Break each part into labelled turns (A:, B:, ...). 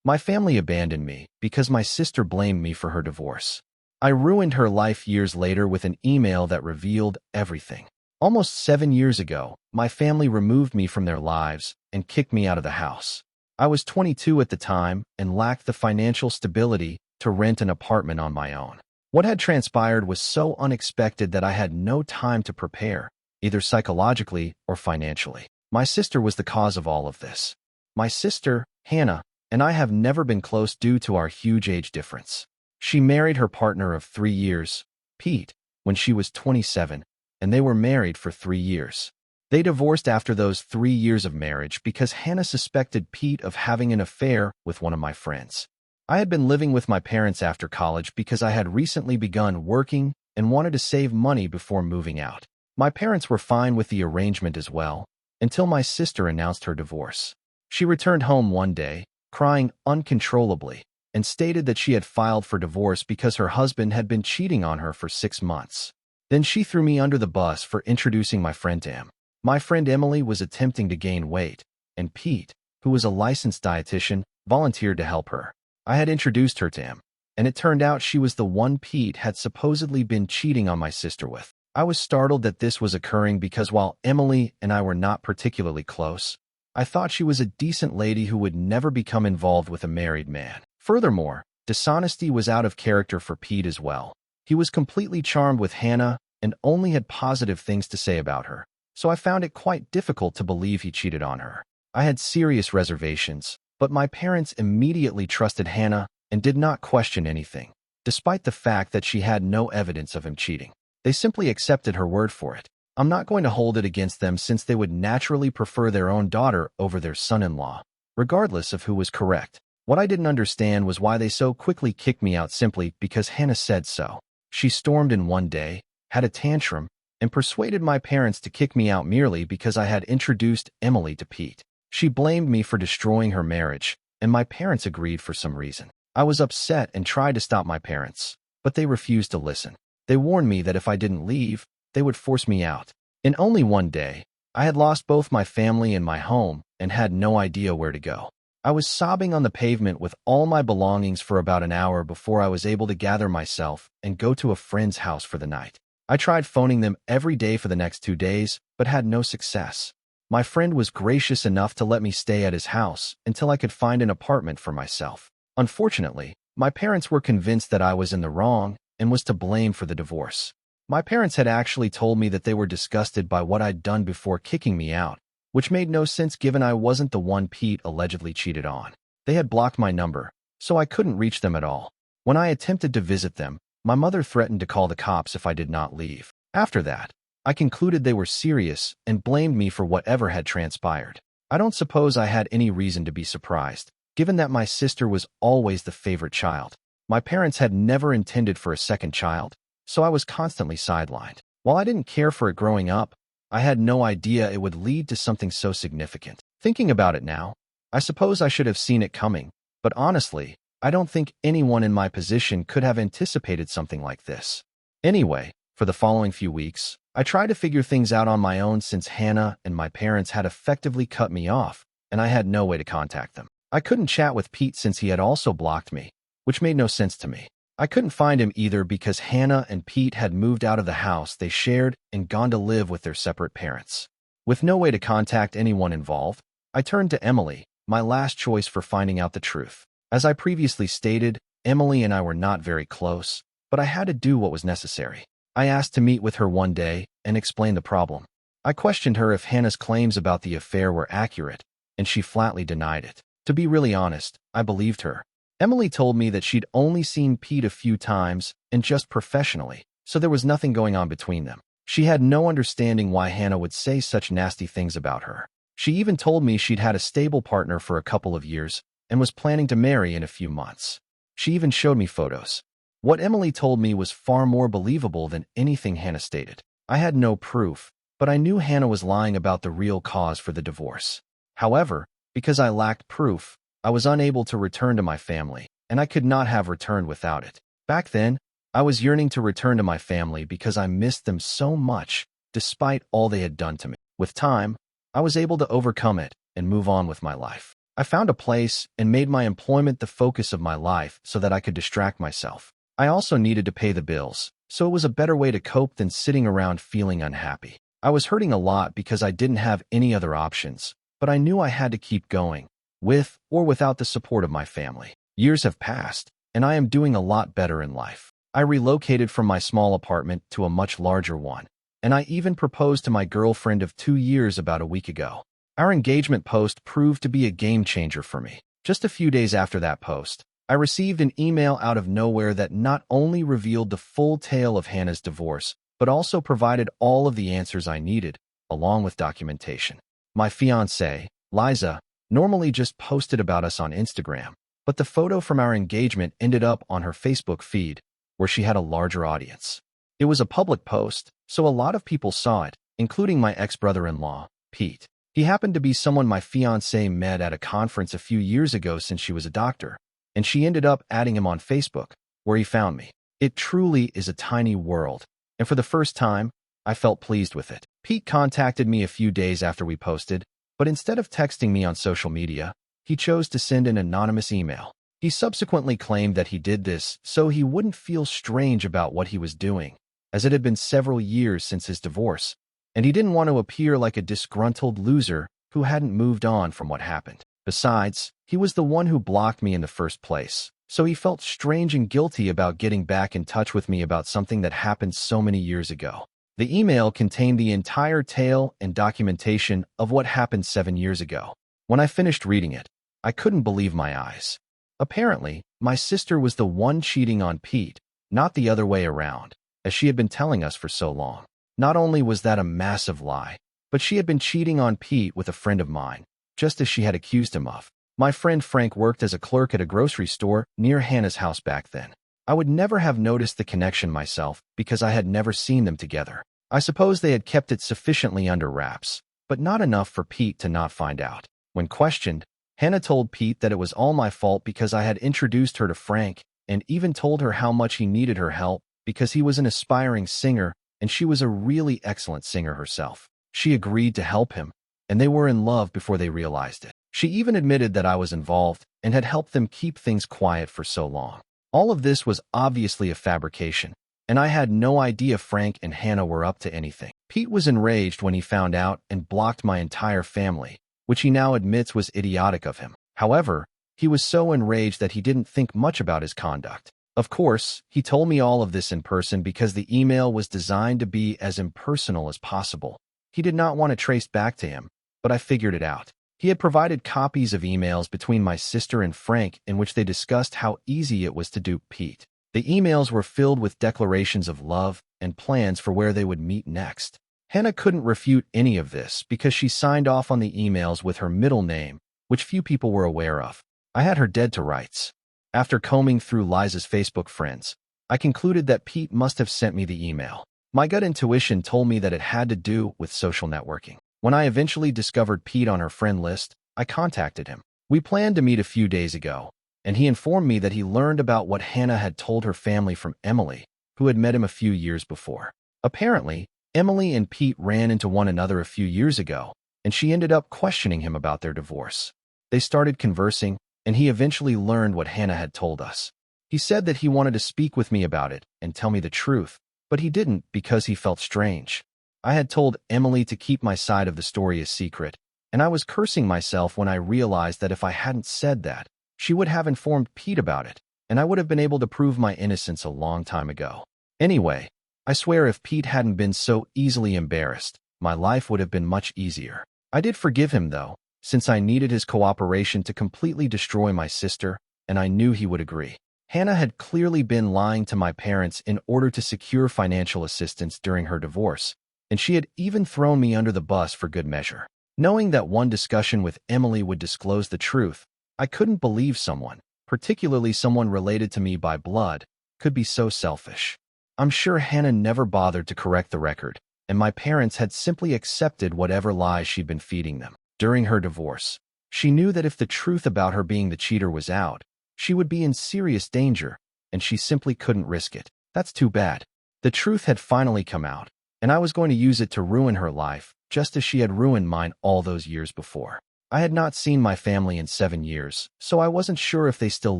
A: My family abandoned me because my sister blamed me for her divorce. I ruined her life years later with an email that revealed everything. Almost 7 years ago, my family removed me from their lives and kicked me out of the house. I was 22 at the time and lacked the financial stability to rent an apartment on my own. What had transpired was so unexpected that I had no time to prepare, either psychologically or financially. My sister was the cause of all of this. My sister, Hannah, and I have never been close due to our huge age difference. She married her partner of 3 years, Pete, when she was 27, and they were married for 3 years. They divorced after those 3 years of marriage because Hannah suspected Pete of having an affair with one of my friends. I had been living with my parents after college because I had recently begun working and wanted to save money before moving out. My parents were fine with the arrangement as well, until my sister announced her divorce. She returned home one day, crying uncontrollably, and stated that she had filed for divorce because her husband had been cheating on her for 6 months. Then she threw me under the bus for introducing my friend to him. My friend Emily was attempting to gain weight, and Pete, who was a licensed dietitian, volunteered to help her. I had introduced her to him, and it turned out she was the one Pete had supposedly been cheating on my sister with. I was startled that this was occurring because while Emily and I were not particularly close, I thought she was a decent lady who would never become involved with a married man. Furthermore, dishonesty was out of character for Pete as well. He was completely charmed with Hannah and only had positive things to say about her, so I found it quite difficult to believe he cheated on her. I had serious reservations, but my parents immediately trusted Hannah and did not question anything, despite the fact that she had no evidence of him cheating. They simply accepted her word for it. I'm not going to hold it against them since they would naturally prefer their own daughter over their son-in-law, regardless of who was correct. What I didn't understand was why they so quickly kicked me out simply because Hannah said so. She stormed in one day, had a tantrum, and persuaded my parents to kick me out merely because I had introduced Emily to Pete. She blamed me for destroying her marriage, and my parents agreed for some reason. I was upset and tried to stop my parents, but they refused to listen. They warned me that if I didn't leave, they would force me out. In only one day, I had lost both my family and my home and had no idea where to go. I was sobbing on the pavement with all my belongings for about an hour before I was able to gather myself and go to a friend's house for the night. I tried phoning them every day for the next 2 days, but had no success. My friend was gracious enough to let me stay at his house until I could find an apartment for myself. Unfortunately, my parents were convinced that I was in the wrong and was to blame for the divorce. My parents had actually told me that they were disgusted by what I'd done before kicking me out, which made no sense given I wasn't the one Pete allegedly cheated on. They had blocked my number, so I couldn't reach them at all. When I attempted to visit them, my mother threatened to call the cops if I did not leave. After that, I concluded they were serious and blamed me for whatever had transpired. I don't suppose I had any reason to be surprised, given that my sister was always the favorite child. My parents had never intended for a second child, so I was constantly sidelined. While I didn't care for it growing up, I had no idea it would lead to something so significant. Thinking about it now, I suppose I should have seen it coming, but honestly, I don't think anyone in my position could have anticipated something like this. Anyway, for the following few weeks, I tried to figure things out on my own since Hannah and my parents had effectively cut me off, and I had no way to contact them. I couldn't chat with Pete since he had also blocked me, which made no sense to me. I couldn't find him either because Hannah and Pete had moved out of the house they shared and gone to live with their separate parents. With no way to contact anyone involved, I turned to Emily, my last choice for finding out the truth. As I previously stated, Emily and I were not very close, but I had to do what was necessary. I asked to meet with her one day and explain the problem. I questioned her if Hannah's claims about the affair were accurate, and she flatly denied it. To be really honest, I believed her. Emily told me that she'd only seen Pete a few times and just professionally, so there was nothing going on between them. She had no understanding why Hannah would say such nasty things about her. She even told me she'd had a stable partner for a couple of years and was planning to marry in a few months. She even showed me photos. What Emily told me was far more believable than anything Hannah stated. I had no proof, but I knew Hannah was lying about the real cause for the divorce. However, because I lacked proof, I was unable to return to my family, and I could not have returned without it. Back then, I was yearning to return to my family because I missed them so much, despite all they had done to me. With time, I was able to overcome it and move on with my life. I found a place and made my employment the focus of my life so that I could distract myself. I also needed to pay the bills, so it was a better way to cope than sitting around feeling unhappy. I was hurting a lot because I didn't have any other options, but I knew I had to keep going, with or without the support of my family. Years have passed, and I am doing a lot better in life. I relocated from my small apartment to a much larger one, and I even proposed to my girlfriend of 2 years about a week ago. Our engagement post proved to be a game changer for me. Just a few days after that post, I received an email out of nowhere that not only revealed the full tale of Hannah's divorce, but also provided all of the answers I needed, along with documentation. My fiancée, Liza, normally just posted about us on Instagram, but the photo from our engagement ended up on her Facebook feed, where she had a larger audience. It was a public post, so a lot of people saw it, including my ex-brother-in-law, Pete. He happened to be someone my fiancée met at a conference a few years ago since she was a doctor, and she ended up adding him on Facebook, where he found me. It truly is a tiny world, and for the first time, I felt pleased with it. Pete contacted me a few days after we posted, but instead of texting me on social media, he chose to send an anonymous email. He subsequently claimed that he did this so he wouldn't feel strange about what he was doing, as it had been several years since his divorce, and he didn't want to appear like a disgruntled loser who hadn't moved on from what happened. Besides, he was the one who blocked me in the first place, so he felt strange and guilty about getting back in touch with me about something that happened so many years ago. The email contained the entire tale and documentation of what happened 7 years ago. When I finished reading it, I couldn't believe my eyes. Apparently, my sister was the one cheating on Pete, not the other way around, as she had been telling us for so long. Not only was that a massive lie, but she had been cheating on Pete with a friend of mine, just as she had accused him of. My friend Frank worked as a clerk at a grocery store near Hannah's house back then. I would never have noticed the connection myself because I had never seen them together. I suppose they had kept it sufficiently under wraps, but not enough for Pete to not find out. When questioned, Hannah told Pete that it was all my fault because I had introduced her to Frank and even told her how much he needed her help because he was an aspiring singer and she was a really excellent singer herself. She agreed to help him, and they were in love before they realized it. She even admitted that I was involved and had helped them keep things quiet for so long. All of this was obviously a fabrication, and I had no idea Frank and Hannah were up to anything. Pete was enraged when he found out and blocked my entire family, which he now admits was idiotic of him. However, he was so enraged that he didn't think much about his conduct. Of course, he told me all of this in person because the email was designed to be as impersonal as possible. He did not want to trace back to him, but I figured it out. He had provided copies of emails between my sister and Frank in which they discussed how easy it was to dupe Pete. The emails were filled with declarations of love and plans for where they would meet next. Hannah couldn't refute any of this because she signed off on the emails with her middle name, which few people were aware of. I had her dead to rights. After combing through Liza's Facebook friends, I concluded that Pete must have sent me the email. My gut intuition told me that it had to do with social networking. When I eventually discovered Pete on her friend list, I contacted him. We planned to meet a few days ago, and he informed me that he learned about what Hannah had told her family from Emily, who had met him a few years before. Apparently, Emily and Pete ran into one another a few years ago, and she ended up questioning him about their divorce. They started conversing, and he eventually learned what Hannah had told us. He said that he wanted to speak with me about it and tell me the truth, but he didn't because he felt strange. I had told Emily to keep my side of the story a secret, and I was cursing myself when I realized that if I hadn't said that, she would have informed Pete about it, and I would have been able to prove my innocence a long time ago. Anyway, I swear if Pete hadn't been so easily embarrassed, my life would have been much easier. I did forgive him, though, since I needed his cooperation to completely destroy my sister, and I knew he would agree. Hannah had clearly been lying to my parents in order to secure financial assistance during her divorce, and she had even thrown me under the bus for good measure. Knowing that one discussion with Emily would disclose the truth, I couldn't believe someone, particularly someone related to me by blood, could be so selfish. I'm sure Hannah never bothered to correct the record, and my parents had simply accepted whatever lies she'd been feeding them. During her divorce, she knew that if the truth about her being the cheater was out, she would be in serious danger, and she simply couldn't risk it. That's too bad. The truth had finally come out, and I was going to use it to ruin her life, just as she had ruined mine all those years before. I had not seen my family in 7 years, so I wasn't sure if they still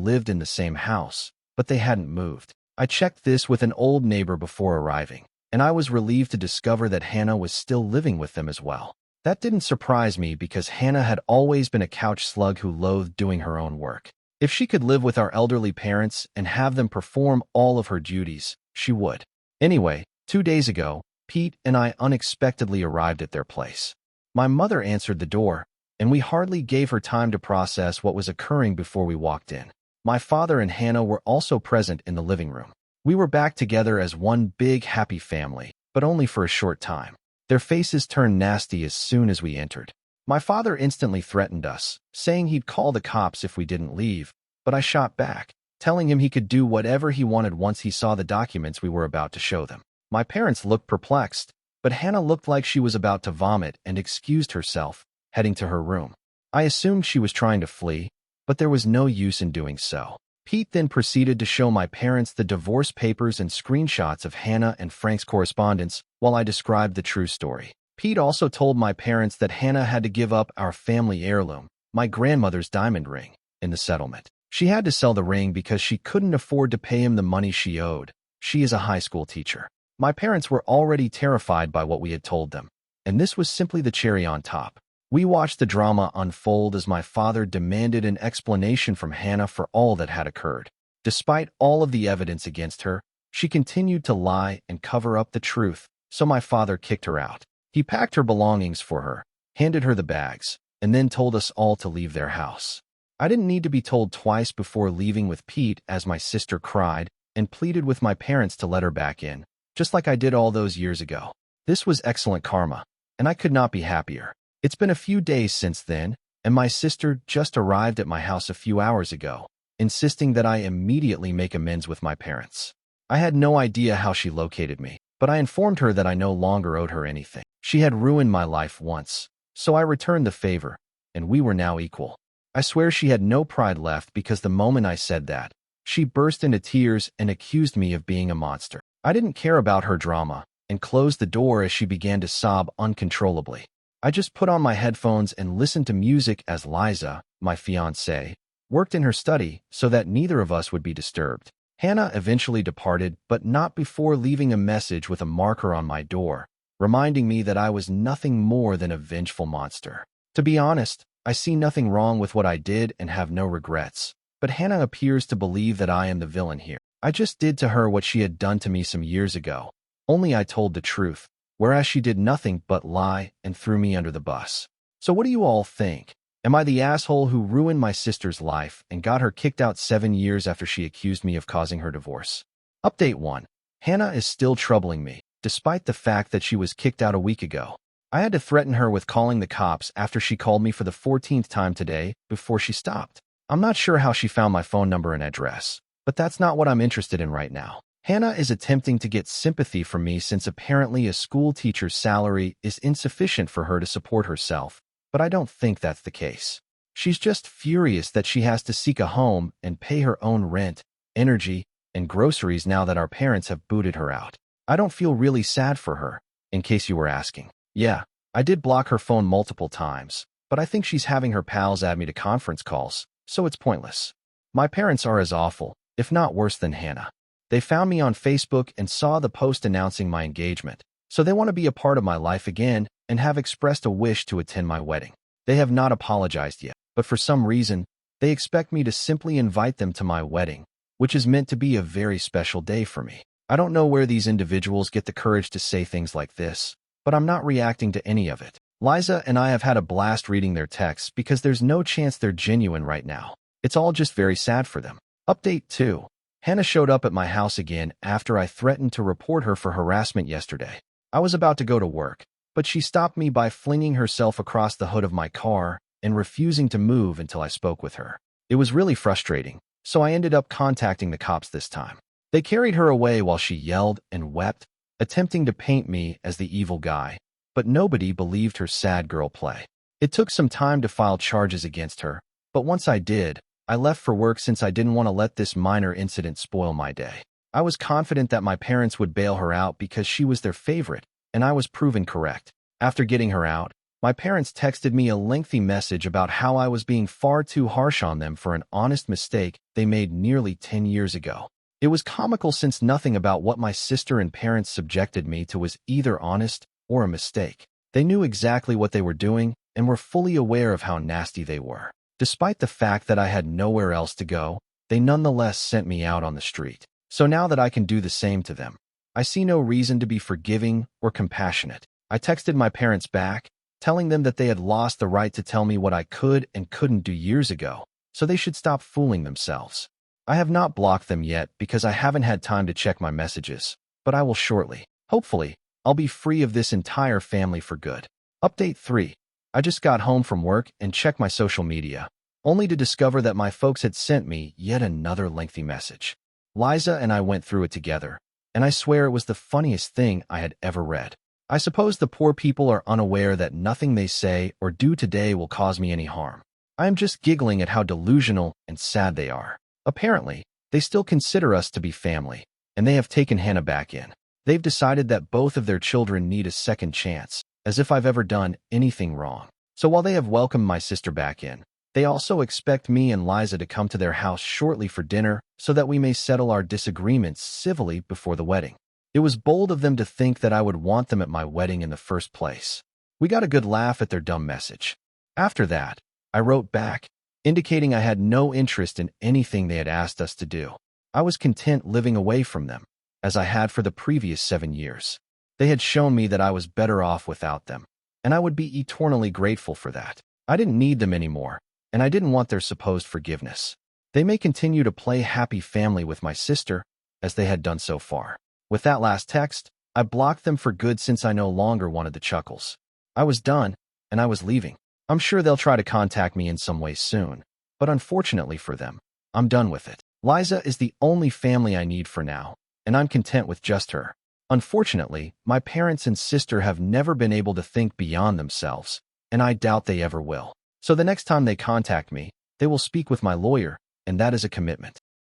A: lived in the same house, but they hadn't moved. I checked this with an old neighbor before arriving, and I was relieved to discover that Hannah was still living with them as well. That didn't surprise me because Hannah had always been a couch slug who loathed doing her own work. If she could live with our elderly parents and have them perform all of her duties, she would. Anyway, 2 days ago, Pete and I unexpectedly arrived at their place. My mother answered the door, and we hardly gave her time to process what was occurring before we walked in. My father and Hannah were also present in the living room. We were back together as one big happy family, but only for a short time. Their faces turned nasty as soon as we entered. My father instantly threatened us, saying he'd call the cops if we didn't leave, but I shot back, telling him he could do whatever he wanted once he saw the documents we were about to show them. My parents looked perplexed, but Hannah looked like she was about to vomit and excused herself, heading to her room. I assumed she was trying to flee, but there was no use in doing so. Pete then proceeded to show my parents the divorce papers and screenshots of Hannah and Frank's correspondence while I described the true story. Pete also told my parents that Hannah had to give up our family heirloom, my grandmother's diamond ring, in the settlement. She had to sell the ring because she couldn't afford to pay him the money she owed. She is a high school teacher. My parents were already terrified by what we had told them, and this was simply the cherry on top. We watched the drama unfold as my father demanded an explanation from Hannah for all that had occurred. Despite all of the evidence against her, she continued to lie and cover up the truth, so my father kicked her out. He packed her belongings for her, handed her the bags, and then told us all to leave their house. I didn't need to be told twice before leaving with Pete as my sister cried and pleaded with my parents to let her back in, just like I did all those years ago. This was excellent karma, and I could not be happier. It's been a few days since then, and my sister just arrived at my house a few hours ago, insisting that I immediately make amends with my parents. I had no idea how she located me, but I informed her that I no longer owed her anything. She had ruined my life once, so I returned the favor, and we were now equal. I swear she had no pride left because the moment I said that, she burst into tears and accused me of being a monster. I didn't care about her drama and closed the door as she began to sob uncontrollably. I just put on my headphones and listened to music as Liza, my fiancée, worked in her study so that neither of us would be disturbed. Hannah eventually departed, but not before leaving a message with a marker on my door, reminding me that I was nothing more than a vengeful monster. To be honest, I see nothing wrong with what I did and have no regrets, but Hannah appears to believe that I am the villain here. I just did to her what she had done to me some years ago, only I told the truth, whereas she did nothing but lie and threw me under the bus. So what do you all think? Am I the asshole who ruined my sister's life and got her kicked out 7 years after she accused me of causing her divorce? Update 1. Hannah is still troubling me, despite the fact that she was kicked out a week ago. I had to threaten her with calling the cops after she called me for the 14th time today before she stopped. I'm not sure how she found my phone number and address, but that's not what I'm interested in right now. Hannah is attempting to get sympathy from me since apparently a school teacher's salary is insufficient for her to support herself, but I don't think that's the case. She's just furious that she has to seek a home and pay her own rent, energy, and groceries now that our parents have booted her out. I don't feel really sad for her, in case you were asking. Yeah, I did block her phone multiple times, but I think she's having her pals add me to conference calls, so it's pointless. My parents are as awful, if not worse than Hannah. They found me on Facebook and saw the post announcing my engagement, so they want to be a part of my life again and have expressed a wish to attend my wedding. They have not apologized yet, but for some reason, they expect me to simply invite them to my wedding, which is meant to be a very special day for me. I don't know where these individuals get the courage to say things like this, but I'm not reacting to any of it. Liza and I have had a blast reading their texts because there's no chance they're genuine right now. It's all just very sad for them. Update 2. Hannah showed up at my house again after I threatened to report her for harassment yesterday. I was about to go to work, but she stopped me by flinging herself across the hood of my car and refusing to move until I spoke with her. It was really frustrating, so I ended up contacting the cops this time. They carried her away while she yelled and wept, attempting to paint me as the evil guy, but nobody believed her sad girl play. It took some time to file charges against her, but once I did, I left for work since I didn't want to let this minor incident spoil my day. I was confident that my parents would bail her out because she was their favorite, and I was proven correct. After getting her out, My parents texted me a lengthy message about how I was being far too harsh on them for an honest mistake they made nearly 10 years ago. It was comical since nothing about what my sister and parents subjected me to was either honest or a mistake. They knew exactly what they were doing and were fully aware of how nasty they were. Despite the fact that I had nowhere else to go, they nonetheless sent me out on the street. So now that I can do the same to them, I see no reason to be forgiving or compassionate. I texted my parents back, telling them that they had lost the right to tell me what I could and couldn't do years ago, so they should stop fooling themselves. I have not blocked them yet because I haven't had time to check my messages, but I will shortly. Hopefully, I'll be free of this entire family for good. Update 3. I just got home from work and checked my social media, only to discover that my folks had sent me yet another lengthy message. Liza and I went through it together, and I swear it was the funniest thing I had ever read. I suppose the poor people are unaware that nothing they say or do today will cause me any harm. I am just giggling at how delusional and sad they are. Apparently, they still consider us to be family, and they have taken Hannah back in. They've decided that both of their children need a second chance, as if I've ever done anything wrong. So while they have welcomed my sister back in, they also expect me and Liza to come to their house shortly for dinner so that we may settle our disagreements civilly before the wedding. It was bold of them to think that I would want them at my wedding in the first place. We got a good laugh at their dumb message. After that, I wrote back, indicating I had no interest in anything they had asked us to do. I was content living away from them, as I had for the previous 7 years. They had shown me that I was better off without them, and I would be eternally grateful for that. I didn't need them anymore, and I didn't want their supposed forgiveness. They may continue to play happy family with my sister, as they had done so far. With that last text, I blocked them for good since I no longer wanted the chuckles. I was done, and I was leaving. I'm sure they'll try to contact me in some way soon, but unfortunately for them, I'm done with it. Liza is the only family I need for now, and I'm content with just her. Unfortunately, my parents and sister have never been able to think beyond themselves, and I doubt they ever will. So the next time they contact me, they will speak with my lawyer, and that is a commitment.